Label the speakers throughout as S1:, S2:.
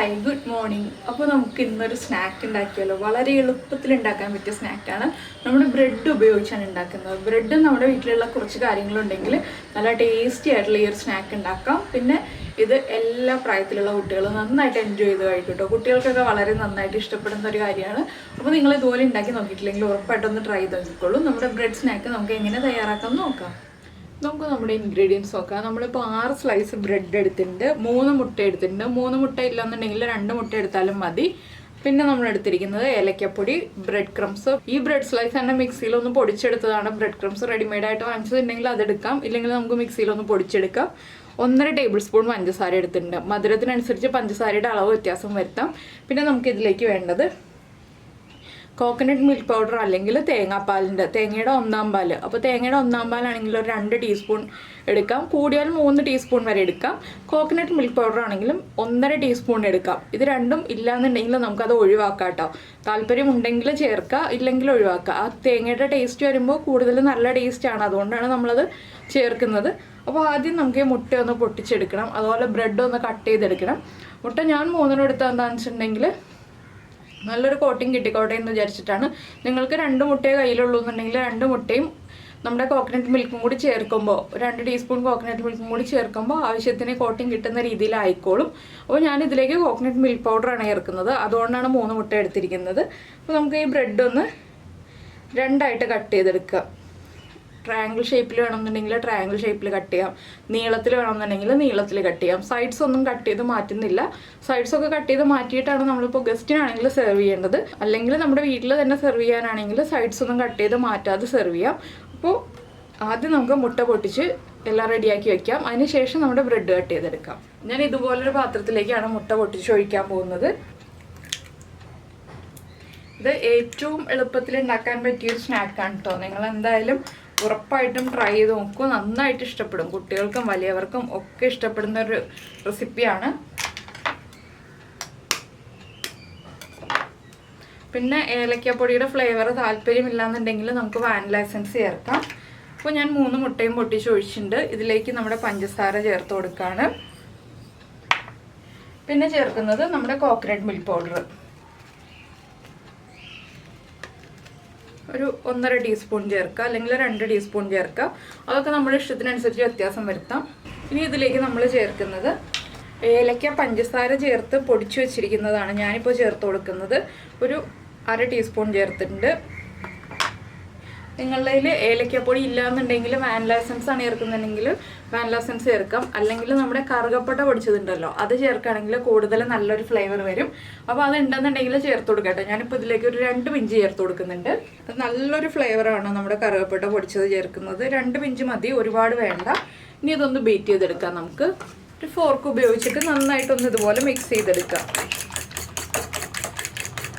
S1: Hi good morning. അപ്പോൾ നമുക്ക് ഇന്നൊരു സ്നാക്ക് ഉണ്ടാക്കിയാലോ. വളരെ എളുപ്പത്തിൽ ഉണ്ടാക്കാൻ പറ്റിയ സ്നാക്കാണ്. നമ്മുടെ ബ്രെഡ് ഉപയോഗിച്ചാണ് ഉണ്ടാക്കുന്നത്. ബ്രെഡ് നമ്മുടെ വീട്ടിലുള്ള കുറച്ച് കാര്യങ്ങളുണ്ടെങ്കിൽ നല്ല ടേസ്റ്റി ആയിട്ടുള്ള ഈ ഒരു സ്നാക്ക് ഉണ്ടാക്കാം. പിന്നെ ഇത് എല്ലാ പ്രായത്തിലുള്ള കുട്ടികളും നന്നായിട്ട് എൻജോയ് ചെയ്ത് കഴിക്കും. കുട്ടികൾക്കൊക്കെ വളരെ നന്നായിട്ട് ഇഷ്ടപ്പെടുന്ന ഒരു കാര്യമാണ്. അപ്പോൾ നിങ്ങൾ ഇതുപോലെ ഉണ്ടാക്കി നോക്കിയിട്ടില്ലെങ്കിൽ ഉറപ്പായിട്ടൊന്ന് ട്രൈ ചെയ്ത് നോക്കിക്കോളൂ. നമ്മുടെ ബ്രെഡ് സ്നാക്ക് നമുക്ക് എങ്ങനെ തയ്യാറാക്കാം നോക്കാം. നമുക്ക് നമ്മുടെ ഇൻഗ്രീഡിയൻസ് നോക്കാം. നമ്മളിപ്പോൾ 6 സ്ലൈസ് ബ്രെഡ് എടുത്തിട്ടുണ്ട്, 3 മുട്ട എടുത്തിട്ടുണ്ട്. 3 മുട്ട ഇല്ലാന്നുണ്ടെങ്കിൽ 2 മുട്ട എടുത്താലും മതി. പിന്നെ നമ്മൾ എടുത്തിരിക്കുന്നത് ഏലക്കപ്പൊടി, ബ്രെഡ് ക്രംസ്. ഈ ബ്രെഡ് സ്ലൈസ് തന്നെ മിക്സിയിലൊന്ന് പൊടിച്ചെടുത്തതാണ്. ബ്രെഡ് ക്രംസ് റെഡിമെയ്ഡ് ആയിട്ട് വാങ്ങിച്ചതുണ്ടെങ്കിൽ അതെടുക്കാം, ഇല്ലെങ്കിൽ നമുക്ക് മിക്സിയിലൊന്ന് പൊടിച്ചെടുക്കാം. 1.5 ടേബിൾ സ്പൂൺ പഞ്ചസാര എടുത്തിട്ടുണ്ട്. മധുരത്തിനനുസരിച്ച് പഞ്ചസാരയുടെ അളവ് വ്യത്യാസം വരുത്താം. പിന്നെ നമുക്ക് ഇതിലേക്ക് വേണ്ടത് കോക്കനട്ട് മിൽക്ക് പൗഡർ അല്ലെങ്കിൽ തേങ്ങയുടെ 1/4 പാല്. അപ്പോൾ തേങ്ങയുടെ 1/4 പാലാണെങ്കിൽ ഒരു 2 ടീസ്പൂൺ എടുക്കാം, കൂടിയാൽ 3 ടീസ്പൂൺ വരെ എടുക്കാം. കോക്കനട്ട് മിൽക്ക് പൗഡർ ആണെങ്കിലും 1.5 ടീസ്പൂൺ എടുക്കാം. ഇത് രണ്ടും ഇല്ലാന്നുണ്ടെങ്കിൽ നമുക്കത് ഒഴിവാക്കാം കേട്ടോ. താല്പര്യം ഉണ്ടെങ്കിൽ ചേർക്കുക, ഇല്ലെങ്കിൽ ഒഴിവാക്കുക. ആ തേങ്ങയുടെ ടേസ്റ്റ് വരുമ്പോൾ കൂടുതൽ നല്ല ടേസ്റ്റാണ്, അതുകൊണ്ടാണ് നമ്മളത് ചേർക്കുന്നത്. അപ്പോൾ ആദ്യം നമുക്ക് ഈ മുട്ട ഒന്ന് പൊട്ടിച്ചെടുക്കണം, അതുപോലെ ബ്രെഡ് ഒന്ന് കട്ട് ചെയ്തെടുക്കണം. മുട്ട ഞാൻ 3 എടുത്താൽ എന്താണെന്ന് വെച്ചിട്ടുണ്ടെങ്കിൽ നല്ലൊരു കോട്ടിങ് കിട്ടിക്കോട്ടെ എന്ന് വിചാരിച്ചിട്ടാണ്. നിങ്ങൾക്ക് 2 മുട്ടയെ കയ്യിലുള്ളൂ എന്നുണ്ടെങ്കിൽ 2 മുട്ടയും നമ്മുടെ കോക്കനട്ട് മിൽക്കും കൂടി ചേർക്കുമ്പോൾ 2 ടീസ്പൂൺ കോക്കനട്ട് മിൽക്കും കൂടി ചേർക്കുമ്പോൾ ആവശ്യത്തിന് കോട്ടിങ് കിട്ടുന്ന രീതിയിലായിക്കോളും. അപ്പോൾ ഞാനിതിലേക്ക് കോക്കനട്ട് മിൽക്ക് പൗഡറാണ് ചേർക്കുന്നത്, അതുകൊണ്ടാണ് 3 മുട്ട എടുത്തിരിക്കുന്നത്. അപ്പോൾ നമുക്ക് ഈ ബ്രെഡ് ഒന്ന് 2ആയിട്ട് കട്ട് ചെയ്തെടുക്കുക. ട്രയാങ്കിൾ ഷേപ്പിൽ വേണമെന്നുണ്ടെങ്കിൽ ട്രയാങ്കിൾ ഷേപ്പിൽ കട്ട് ചെയ്യാം, നീളത്തിൽ വേണമെന്നുണ്ടെങ്കിൽ നീളത്തിൽ കട്ട് ചെയ്യാം. സൈഡ്സ് ഒന്നും കട്ട് ചെയ്ത് മാറ്റുന്നില്ല. സൈഡ്സൊക്കെ കട്ട് ചെയ്ത് മാറ്റിയിട്ടാണ് നമ്മളിപ്പോൾ ഗസ്റ്റിനാണെങ്കിൽ സെർവ് ചെയ്യേണ്ടത്. അല്ലെങ്കിൽ നമ്മുടെ വീട്ടിൽ തന്നെ സെർവ് ചെയ്യാനാണെങ്കിൽ സൈഡ്സ് ഒന്നും കട്ട് ചെയ്ത് മാറ്റാതെ സെർവ് ചെയ്യാം. അപ്പോൾ ആദ്യം നമുക്ക് മുട്ട പൊട്ടിച്ച് എല്ലാം റെഡിയാക്കി വെക്കാം. അതിനുശേഷം നമ്മുടെ ബ്രെഡ് കട്ട് ചെയ്തെടുക്കാം. ഞാൻ ഇതുപോലൊരു പാത്രത്തിലേക്കാണ് മുട്ട പൊട്ടിച്ച് ഒഴിക്കാൻ പോകുന്നത്. ഇത് ഏറ്റവും എളുപ്പത്തിൽ ഉണ്ടാക്കാൻ പറ്റിയൊരു സ്നാക്കാണ് കേട്ടോ. നിങ്ങൾ എന്തായാലും ഉറപ്പായിട്ടും ട്രൈ ചെയ്ത് നോക്കൂ, നന്നായിട്ട് ഇഷ്ടപ്പെടും. കുട്ടികൾക്കും വലിയവർക്കും ഒക്കെ ഇഷ്ടപ്പെടുന്ന ഒരു റെസിപ്പിയാണ്. പിന്നെ ഏലക്കപ്പൊടിയുടെ ഫ്ലേവർ താല്പര്യമില്ലാന്നുണ്ടെങ്കിൽ നമുക്ക് വാനില എസൻസ് ചേർക്കാം. അപ്പോൾ ഞാൻ 3 മുട്ടയും പൊട്ടിച്ച് ഒഴിച്ചിട്ടുണ്ട്. ഇതിലേക്ക് നമ്മുടെ പഞ്ചസാര ചേർത്ത് കൊടുക്കുകയാണ്. പിന്നെ ചേർക്കുന്നത് നമ്മുടെ കോക്കനട്ട് മിൽക്ക് പൗഡർ ഒരു 1.5 ടീസ്പൂൺ ചേർക്കുക, അല്ലെങ്കിൽ 2 ടീസ്പൂൺ ചേർക്കുക. അതൊക്കെ നമ്മുടെ ഇഷ്ടത്തിനനുസരിച്ച് വ്യത്യാസം വരുത്താം. ഇനി ഇതിലേക്ക് നമ്മൾ ചേർക്കുന്നത് ഏലക്ക പഞ്ചസാര ചേർത്ത് പൊടിച്ചു വെച്ചിരിക്കുന്നതാണ് ഞാനിപ്പോൾ ചേർത്ത് കൊടുക്കുന്നത്. ഒരു 1/2 ടീസ്പൂൺ ചേർത്തിട്ടുണ്ട്. നിങ്ങളുടെ കയ്യിൽ ഏലക്കപ്പൊടി ഇല്ലയെന്നുണ്ടെങ്കിൽ വാനില എസൻസ് ആണ് ചേർക്കുന്നുണ്ടെങ്കിൽ വാനില എസൻസ് ചേർക്കാം, അല്ലെങ്കിൽ നമ്മുടെ കറുകപ്പട്ട പൊടിച്ചതുണ്ടല്ലോ അത് ചേർക്കുകയാണെങ്കിൽ കൂടുതൽ നല്ലൊരു ഫ്ലേവർ വരും. അപ്പോൾ അത് ഉണ്ടെന്നുണ്ടെങ്കിൽ ചേർത്ത് കൊടുക്കട്ടെ. ഞാനിപ്പോൾ ഇതിലേക്ക് ഒരു 2 പിഞ്ച് ചേർത്ത് കൊടുക്കുന്നുണ്ട്. അത് നല്ലൊരു ഫ്ലേവറാണ് നമ്മുടെ കറുകപ്പട്ട പൊടിച്ചത് ചേർക്കുന്നത്. 2 പിഞ്ച് മതി, ഒരുപാട് വേണ്ട. ഇനി ഇതൊന്ന് ബീറ്റ് ചെയ്തെടുക്കാം. നമുക്ക് ഒരു ഫോർക്ക് ഉപയോഗിച്ചിട്ട് നന്നായിട്ടൊന്ന് ഇതുപോലെ മിക്സ് ചെയ്തെടുക്കാം.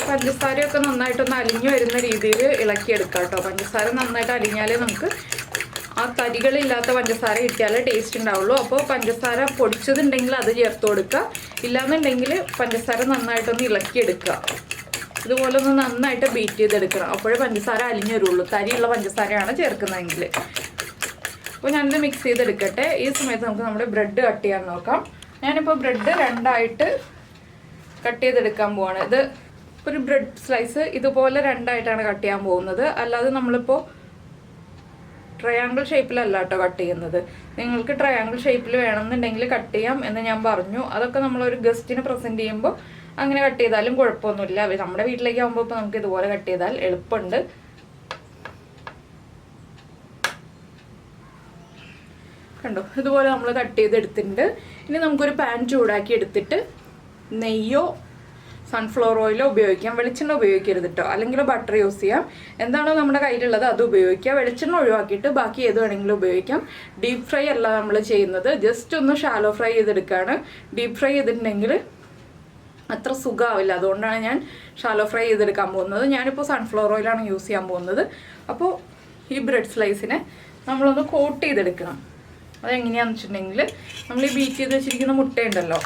S1: പഞ്ചസാരയൊക്കെ നന്നായിട്ടൊന്ന് അലിഞ്ഞു വരുന്ന രീതിയിൽ ഇളക്കിയെടുക്കാം കേട്ടോ. പഞ്ചസാര നന്നായിട്ട് അലിഞ്ഞാലേ നമുക്ക് ആ തരികളില്ലാത്ത പഞ്ചസാര കിട്ടിയാലേ ടേസ്റ്റ് ഉണ്ടാവുള്ളൂ. അപ്പോൾ പഞ്ചസാര പൊടിച്ചതുണ്ടെങ്കിൽ അത് ചേർത്ത് കൊടുക്കുക, ഇല്ലാന്നുണ്ടെങ്കിൽ പഞ്ചസാര നന്നായിട്ടൊന്ന് ഇളക്കിയെടുക്കുക. ഇതുപോലെ ഒന്ന് നന്നായിട്ട് ബീറ്റ് ചെയ്തെടുക്കണം, അപ്പോഴേ പഞ്ചസാര അലിഞ്ഞു വരുള്ളൂ. തരിയുള്ള പഞ്ചസാരയാണ് ചേർക്കുന്നതെങ്കിൽ. അപ്പോൾ ഞാനിത് മിക്സ് ചെയ്തെടുക്കട്ടെ. ഈ സമയത്ത് നമുക്ക് നമ്മുടെ ബ്രെഡ് കട്ട് ചെയ്യാൻ നോക്കാം. ഞാനിപ്പോൾ ബ്രെഡ് 2ആയിട്ട് കട്ട് ചെയ്തെടുക്കാൻ പോവാണ്. ഇത് ഒരു ബ്രെഡ് സ്ലൈസ് ഇതുപോലെ 2ആയിട്ടാണ് കട്ട് ചെയ്യാൻ പോകുന്നത്, അല്ലാതെ നമ്മളിപ്പോൾ ട്രയാങ്കിൾ ഷേപ്പിലല്ല കേട്ടോ കട്ട് ചെയ്യുന്നത്. നിങ്ങൾക്ക് ട്രയാങ്കിൾ ഷേപ്പിൽ വേണമെന്നുണ്ടെങ്കിൽ കട്ട് ചെയ്യാം എന്ന് ഞാൻ പറഞ്ഞു. അതൊക്കെ നമ്മളൊരു ഗസ്റ്റിന് പ്രസൻറ്റ് ചെയ്യുമ്പോൾ അങ്ങനെ കട്ട് ചെയ്താലും കുഴപ്പമൊന്നുമില്ല. നമ്മുടെ വീട്ടിലേക്ക് ആകുമ്പോൾ ഇപ്പോൾ നമുക്ക് ഇതുപോലെ കട്ട് ചെയ്താൽ എളുപ്പമുണ്ട്. കണ്ടോ, ഇതുപോലെ നമ്മൾ കട്ട് ചെയ്തെടുത്തിട്ടുണ്ട്. ഇനി നമുക്കൊരു പാൻ ചൂടാക്കി എടുത്തിട്ട് നെയ്യോ സൺഫ്ലവർ ഓയിലോ ഉപയോഗിക്കാം. വെളിച്ചെണ്ണ ഉപയോഗിക്കരുത് കേട്ടോ, അല്ലെങ്കിൽ ബട്ടർ യൂസ് ചെയ്യാം. എന്താണോ നമ്മുടെ കയ്യിലുള്ളത് അത് ഉപയോഗിക്കുക. വെളിച്ചെണ്ണ ഒഴിവാക്കിയിട്ട് ബാക്കി ഏത് വേണമെങ്കിലും ഉപയോഗിക്കാം. ഡീപ്പ് ഫ്രൈ അല്ല നമ്മൾ ചെയ്യുന്നത്, ജസ്റ്റ് ഒന്ന് ഷാലോ ഫ്രൈ ചെയ്തെടുക്കുകയാണ്. ഡീപ്പ് ഫ്രൈ ചെയ്തിട്ടുണ്ടെങ്കിൽ അത്ര സുഖമാവില്ല, അതുകൊണ്ടാണ് ഞാൻ ഷാലോ ഫ്രൈ ചെയ്തെടുക്കാൻ പോകുന്നത്. ഞാനിപ്പോൾ സൺഫ്ലവർ ഓയിലാണ് യൂസ് ചെയ്യാൻ പോകുന്നത്. അപ്പോൾ ഈ ബ്രെഡ് സ്ലൈസിനെ നമ്മളൊന്ന് കോട്ട് ചെയ്തെടുക്കണം. അതെങ്ങനെയാണെന്ന് വെച്ചിട്ടുണ്ടെങ്കിൽ നമ്മൾ ഈ ബീറ്റ് ചെയ്ത് വെച്ചിരിക്കുന്ന മുട്ടയുണ്ടല്ലോ,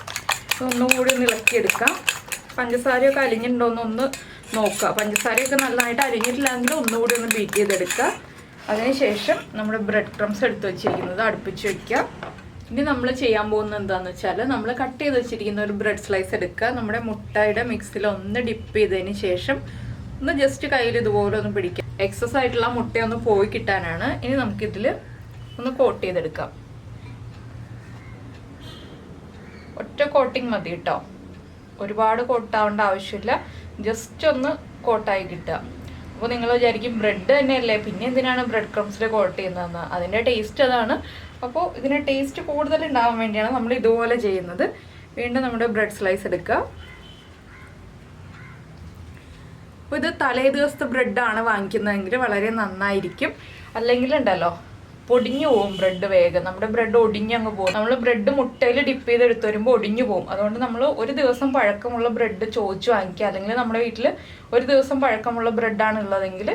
S1: ഒന്നും കൂടി ഒന്ന് ഇളക്കിയെടുക്കാം. പഞ്ചസാരയൊക്കെ അലിഞ്ഞിട്ടുണ്ടോയെന്നൊന്ന് നോക്കുക. പഞ്ചസാരയൊക്കെ നല്ലതായിട്ട് അലിഞ്ഞിട്ടില്ലെങ്കിൽ ഒന്നുകൂടി ഒന്ന് ബീറ്റ് ചെയ്തെടുക്കുക. അതിനുശേഷം നമ്മുടെ ബ്രെഡ് ക്രംസ് എടുത്ത് വെച്ചിരിക്കുന്നത് അടുപ്പിച്ച് വയ്ക്കുക. ഇനി നമ്മൾ ചെയ്യാൻ പോകുന്നത് എന്താണെന്ന് വെച്ചാൽ നമ്മൾ കട്ട് ചെയ്ത് വെച്ചിരിക്കുന്ന ഒരു ബ്രെഡ് സ്ലൈസ് എടുക്കുക. നമ്മുടെ മുട്ടയുടെ മിക്സിൽ ഒന്ന് ഡിപ്പ് ചെയ്തതിന് ശേഷം ഒന്ന് ജസ്റ്റ് കയ്യിൽ ഇതുപോലെ ഒന്ന് പിടിക്കാം. എക്സസ് ആയിട്ടുള്ള മുട്ടയൊന്ന് പോയി കിട്ടാനാണ്. ഇനി നമുക്കിതിൽ ഒന്ന് കോട്ട് ചെയ്തെടുക്കാം. ഒറ്റ കോട്ടിങ് മതി കേട്ടോ, ഒരുപാട് കോട്ടാവേണ്ട ആവശ്യമില്ല, ജസ്റ്റ് ഒന്ന് കോട്ടായി കിട്ടുക. അപ്പോൾ നിങ്ങൾ വിചാരിക്കും ബ്രെഡ് തന്നെയല്ലേ, പിന്നെ എന്തിനാണ് ബ്രെഡ് ക്രംസിൽ കോട്ട് ചെയ്യുന്നതെന്ന്. അതിൻ്റെ ടേസ്റ്റ് അതാണ്. അപ്പോൾ ഇതിന് ടേസ്റ്റ് കൂടുതൽ ഉണ്ടാവാൻ വേണ്ടിയാണ് നമ്മൾ ഇതുപോലെ ചെയ്യുന്നത്. വീണ്ടും നമ്മുടെ ബ്രെഡ് സ്ലൈസ് എടുക്കുക. അപ്പോൾ ഇത് തലേ ദിവസത്തെ ബ്രെഡാണ് വാങ്ങിക്കുന്നതെങ്കിൽ വളരെ നന്നായിരിക്കും. അല്ലെങ്കിൽ ഉണ്ടല്ലോ പൊടിഞ്ഞു പോകും ബ്രെഡ് വേഗം. നമ്മുടെ ബ്രെഡ് ഒടിഞ്ഞങ്ങ് പോകും. നമ്മൾ ബ്രെഡ് മുട്ടയിൽ ഡിപ്പ് ചെയ്ത് എടുത്ത് വരുമ്പോൾ ഒടിഞ്ഞു പോകും. അതുകൊണ്ട് നമ്മൾ ഒരു ദിവസം പഴക്കമുള്ള ബ്രെഡ് ചോദിച്ച് വാങ്ങിക്കുക. അല്ലെങ്കിൽ നമ്മുടെ വീട്ടിൽ ഒരു ദിവസം പഴക്കമുള്ള ബ്രെഡാണ് ഉള്ളതെങ്കിൽ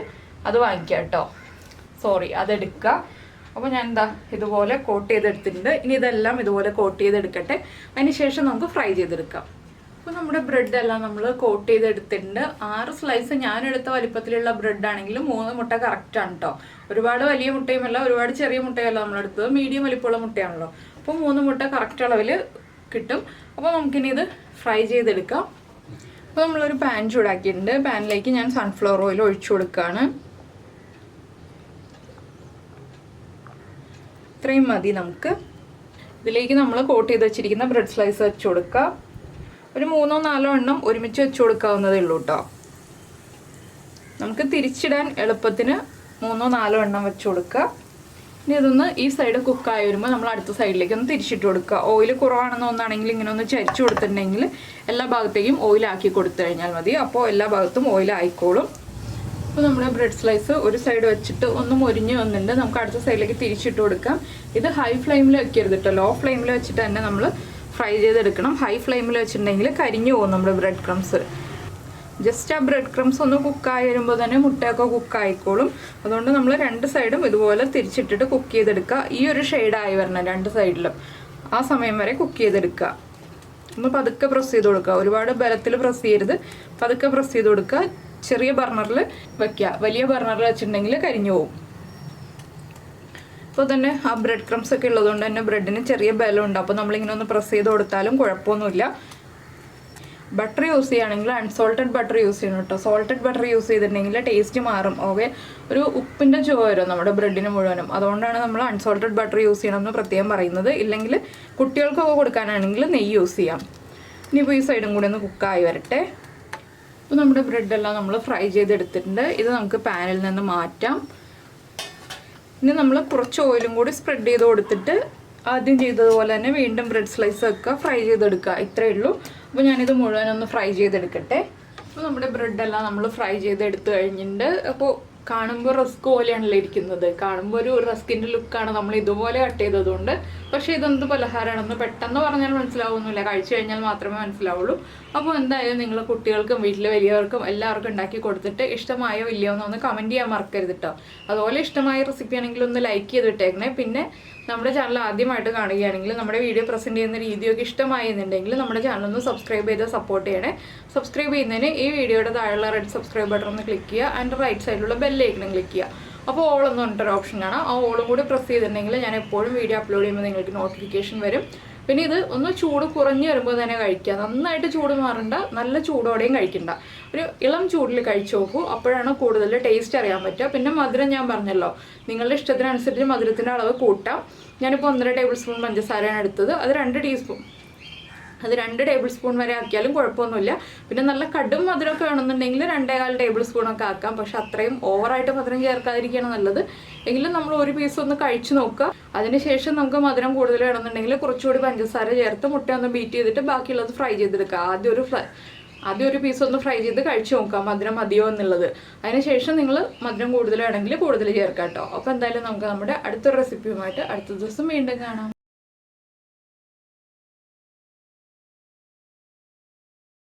S1: അത് വാങ്ങിക്കുക കേട്ടോ. അതെടുക്കുക. അപ്പോൾ ഞാൻ എന്താ ഇതുപോലെ കോട്ട് ചെയ്തെടുത്തിട്ടുണ്ട്. ഇനി ഇതെല്ലാം ഇതുപോലെ കോട്ട് ചെയ്തെടുക്കട്ടെ. അതിന് ശേഷം നമുക്ക് ഫ്രൈ ചെയ്തെടുക്കാം. അപ്പോൾ നമ്മുടെ ബ്രെഡ് എല്ലാം നമ്മൾ കോട്ട് ചെയ്തെടുത്തിട്ടുണ്ട്. 6 സ്ലൈസ് ഞാനെടുത്ത വലിപ്പത്തിലുള്ള ബ്രെഡ് ആണെങ്കിലും 3 മുട്ട കറക്റ്റാണ് കേട്ടോ. ഒരുപാട് വലിയ മുട്ടയുമല്ല, ഒരുപാട് ചെറിയ മുട്ടയല്ല നമ്മളെടുത്തത്, മീഡിയം വലിപ്പമുള്ള മുട്ടയാണല്ലോ. അപ്പോൾ 3 മുട്ട കറക്റ്റ് അളവിൽ കിട്ടും. അപ്പോൾ നമുക്കിനി ഇത് ഫ്രൈ ചെയ്തെടുക്കാം. അപ്പോൾ നമ്മളൊരു പാൻ ചൂടാക്കിയിട്ടുണ്ട്. പാനിലേക്ക് ഞാൻ സൺഫ്ലവർ ഓയിൽ ഒഴിച്ചു കൊടുക്കുകയാണ്. ഇത്രയും മതി നമുക്ക്. ഇതിലേക്ക് നമ്മൾ കോട്ട് ചെയ്ത് വെച്ചിരിക്കുന്ന ബ്രെഡ് സ്ലൈസ് വെച്ച് കൊടുക്കുക. ഒരു 3-4 എണ്ണം ഒരുമിച്ച് വെച്ച് കൊടുക്കാവുന്നതേ ഉള്ളൂ കേട്ടോ. നമുക്ക് തിരിച്ചിടാൻ എളുപ്പത്തിന് 3-4 എണ്ണം വെച്ച് കൊടുക്കുക. ഇനി ഇതൊന്ന് ഈ സൈഡ് കുക്കായി വരുമ്പോൾ നമ്മൾ അടുത്ത സൈഡിലേക്ക് ഒന്ന് തിരിച്ചിട്ട് കൊടുക്കുക. ഓയിൽ കുറവാണെന്ന് ഒന്നാണെങ്കിൽ ഇങ്ങനെ ഒന്ന് ചരിച്ചു കൊടുത്തിട്ടുണ്ടെങ്കിൽ എല്ലാ ഭാഗത്തേക്കും ഓയിലാക്കി കൊടുത്തു കഴിഞ്ഞാൽ മതി. അപ്പോൾ എല്ലാ ഭാഗത്തും ഓയിലായിക്കോളും. അപ്പോൾ നമ്മുടെ ബ്രെഡ് സ്ലൈസ് ഒരു സൈഡ് വെച്ചിട്ട് ഒന്ന് മൊരിഞ്ഞ് വന്നിട്ടുണ്ട്. നമുക്ക് അടുത്ത സൈഡിലേക്ക് തിരിച്ചിട്ട് കൊടുക്കാം. ഇത് ഹൈ ഫ്ലെയിമിൽ വെക്കരുത് കേട്ടോ, ലോ ഫ്ലെയിമിൽ വെച്ചിട്ട് തന്നെ നമ്മൾ ഫ്രൈ ചെയ്തെടുക്കണം. ഹൈ ഫ്ലെയിമിൽ വെച്ചിട്ടുണ്ടെങ്കിൽ കരിഞ്ഞു പോകും നമ്മുടെ ബ്രെഡ് ക്രംസ്. ജസ്റ്റ് ആ ബ്രെഡ് ക്രംസ് ഒന്ന് കുക്കായി വരുമ്പോൾ തന്നെ മുട്ടയൊക്കെ കുക്കായിക്കോളും. അതുകൊണ്ട് നമ്മൾ 2 സൈഡും ഇതുപോലെ തിരിച്ചിട്ടിട്ട് കുക്ക് ചെയ്തെടുക്കുക. ഈ ഒരു ഷെയ്ഡായി വരണം 2 സൈഡിലും. ആ സമയം വരെ കുക്ക് ചെയ്തെടുക്കുക. ഒന്ന് പതുക്കെ പ്രസ് ചെയ്ത് കൊടുക്കുക, ഒരുപാട് ബലത്തിൽ പ്രസ് ചെയ്യരുത്, പതുക്കെ പ്രസ് ചെയ്ത് കൊടുക്കുക. ചെറിയ ബർണറിൽ വയ്ക്കുക, വലിയ ബർണറിൽ വെച്ചിട്ടുണ്ടെങ്കിൽ കരിഞ്ഞു പോകും. അപ്പോൾ തന്നെ ആ ബ്രെഡ് ക്രംസ് ഒക്കെ ഉള്ളതുകൊണ്ട് തന്നെ ബ്രെഡിന് ചെറിയ ബലമുണ്ട്. അപ്പോൾ നമ്മളിങ്ങനെ ഒന്ന് പ്രസ് ചെയ്ത് കൊടുത്താലും കുഴപ്പമൊന്നുമില്ല. ബട്ടർ യൂസ് ചെയ്യുകയാണെങ്കിൽ അൺസോൾട്ടഡ് ബട്ടർ യൂസ് ചെയ്യണം കേട്ടോ. സോൾട്ടഡ് ബട്ടർ യൂസ് ചെയ്തിട്ടുണ്ടെങ്കിൽ ടേസ്റ്റ് മാറും. ഓക്കെ, ഒരു ഉപ്പിൻ്റെ ചുവ വരും നമ്മുടെ ബ്രെഡിന് മുഴുവനും. അതുകൊണ്ടാണ് നമ്മൾ അൺസോൾട്ടഡ് ബട്ടർ യൂസ് ചെയ്യണമെന്ന് പ്രത്യേകം പറയുന്നത്. ഇല്ലെങ്കിൽ കുട്ടികൾക്കൊക്കെ കൊടുക്കാനാണെങ്കിൽ നെയ്യ് യൂസ് ചെയ്യാം. ഇനിയിപ്പോൾ ഈ സൈഡും കൂടി ഒന്ന് കുക്കായി വരട്ടെ. അപ്പോൾ നമ്മുടെ ബ്രെഡെല്ലാം നമ്മൾ ഫ്രൈ ചെയ്തെടുത്തിട്ടുണ്ട്. ഇത് നമുക്ക് പാനിൽ നിന്ന് മാറ്റാം. ഇനി നമ്മൾ കുറച്ച് ഓയിലും കൂടി സ്പ്രെഡ് ചെയ്ത് കൊടുത്തിട്ട് ആദ്യം ചെയ്തതുപോലെ തന്നെ വീണ്ടും ബ്രെഡ് സ്ലൈസ് വെക്കുക, ഫ്രൈ ചെയ്തെടുക്കുക. ഇത്രയേ ഉള്ളൂ. അപ്പോൾ ഞാനിത് മുഴുവനൊന്ന് ഫ്രൈ ചെയ്തെടുക്കട്ടെ. അപ്പോൾ നമ്മുടെ ബ്രെഡെല്ലാം നമ്മൾ ഫ്രൈ ചെയ്തെടുത്ത് കഴിഞ്ഞിട്ടുണ്ട്. അപ്പോൾ കാണുമ്പോൾ റസ്ക് പോലെയാണല്ലോ ഇരിക്കുന്നത്. കാണുമ്പോൾ ഒരു റസ്കിൻ്റെ ലുക്കാണ് നമ്മൾ ഇതുപോലെ കട്ട് ചെയ്തതുകൊണ്ട്. പക്ഷേ ഇതെന്ത് പലഹാരമാണെന്ന് പെട്ടെന്ന് പറഞ്ഞാൽ മനസ്സിലാവുന്നില്ല, കഴിച്ചു കഴിഞ്ഞാൽ മാത്രമേ മനസ്സിലാവുള്ളൂ. അപ്പോൾ എന്തായാലും നിങ്ങൾ കുട്ടികൾക്കും വീട്ടിൽ വലിയവർക്കും എല്ലാവർക്കും ഉണ്ടാക്കി കൊടുത്തിട്ട് ഇഷ്ടമായോ ഇല്ലയോ എന്നൊന്ന് കമൻറ്റ് ചെയ്യാൻ മറക്കരുത് കേട്ടോ. അതുപോലെ ഇഷ്ടമായ റെസിപ്പി ആണെങ്കിൽ ഒന്ന് ലൈക്ക് ചെയ്തിട്ടേക്കണേ. പിന്നെ നമ്മുടെ ചാനൽ ആദ്യമായിട്ട് കാണുകയാണെങ്കിൽ നമ്മുടെ വീഡിയോ പ്രസൻറ്റ് ചെയ്യുന്ന രീതിയൊക്കെ ഇഷ്ടമായെന്നുണ്ടെങ്കിൽ നമ്മുടെ ചാനൽ ഒന്ന് സബ്സ്ക്രൈബ് ചെയ്ത് സപ്പോർട്ട് ചെയ്യണേ. സബ്സ്ക്രൈബ് ചെയ്യുന്നതിന് ഈ വീഡിയോയുടെ താഴെയുള്ള റെഡ് സബ്സ്ക്രൈബ് ബട്ടൺ ഒന്ന് ക്ലിക്ക് ചെയ്യുക. ആൻഡ് റൈറ്റ് സൈഡിലുള്ള ബെല്ലൈക്കണും ക്ലിക്ക് ചെയ്യുക. അപ്പോൾ ഓൾ എന്ന് പറഞ്ഞിട്ടൊരു ഓപ്ഷനാണ്. ആ ഓളും കൂടി പ്രസ് ചെയ്തിട്ടുണ്ടെങ്കിൽ ഞാൻ എപ്പോഴും വീഡിയോ അപ്ലോഡ് ചെയ്യുമ്പോൾ നിങ്ങൾക്ക് നോട്ടിഫിക്കേഷൻ വരും. പിന്നെ ഇത് ഒന്ന് ചൂട് കുറഞ്ഞ് വരുമ്പോൾ തന്നെ കഴിക്കുക. നന്നായിട്ട് ചൂട് മാറണ്ട, നല്ല ചൂടോടെയും കഴിക്കണ്ട. ഒരു ഇളം ചൂടിൽ കഴിച്ചു നോക്കൂ, അപ്പോഴാണ് കൂടുതൽ ടേസ്റ്റ് അറിയാൻ പറ്റുക. പിന്നെ മധുരം ഞാൻ പറഞ്ഞല്ലോ, നിങ്ങളുടെ ഇഷ്ടത്തിനനുസരിച്ച് മധുരത്തിൻ്റെ അളവ് കൂട്ടാം. ഞാനിപ്പോൾ 1.5 ടേബിൾ സ്പൂൺ പഞ്ചസാരയാണ് എടുത്തത്. അത് 2 ടേബിൾ സ്പൂൺ വരെ ആക്കിയാലും കുഴപ്പമൊന്നുമില്ല. പിന്നെ നല്ല കടും മധുരമൊക്കെ വേണമെന്നുണ്ടെങ്കിൽ 2.25 ടേബിൾ സ്പൂണൊക്കെ ആക്കാം. പക്ഷെ അത്രയും ഓവറായിട്ട് മധുരം ചേർക്കാതിരിക്കുകയാണ് നല്ലത്. എങ്കിലും നമ്മൾ ഒരു പീസ് ഒന്ന് കഴിച്ചു നോക്കുക. അതിനുശേഷം നമുക്ക് മധുരം കൂടുതൽ വേണമെന്നുണ്ടെങ്കിൽ കുറച്ചുകൂടി പഞ്ചസാര ചേർത്ത് മുട്ട ഒന്ന് ബീറ്റ് ചെയ്തിട്ട് ബാക്കിയുള്ളത് ഫ്രൈ ചെയ്തെടുക്കുക. ആദ്യം ഒരു പീസ് ഒന്ന് ഫ്രൈ ചെയ്ത് കഴിച്ചു നോക്കാം മധുരം മതിയോ എന്നുള്ളത്. അതിനുശേഷം നിങ്ങൾ മധുരം കൂടുതൽ വേണമെങ്കിൽ കൂടുതൽ ചേർക്കാം കേട്ടോ. അപ്പോൾ എന്തായാലും നമുക്ക് നമ്മുടെ അടുത്തൊരു റെസിപ്പിയുമായിട്ട് അടുത്ത ദിവസം വീണ്ടും കാണാം.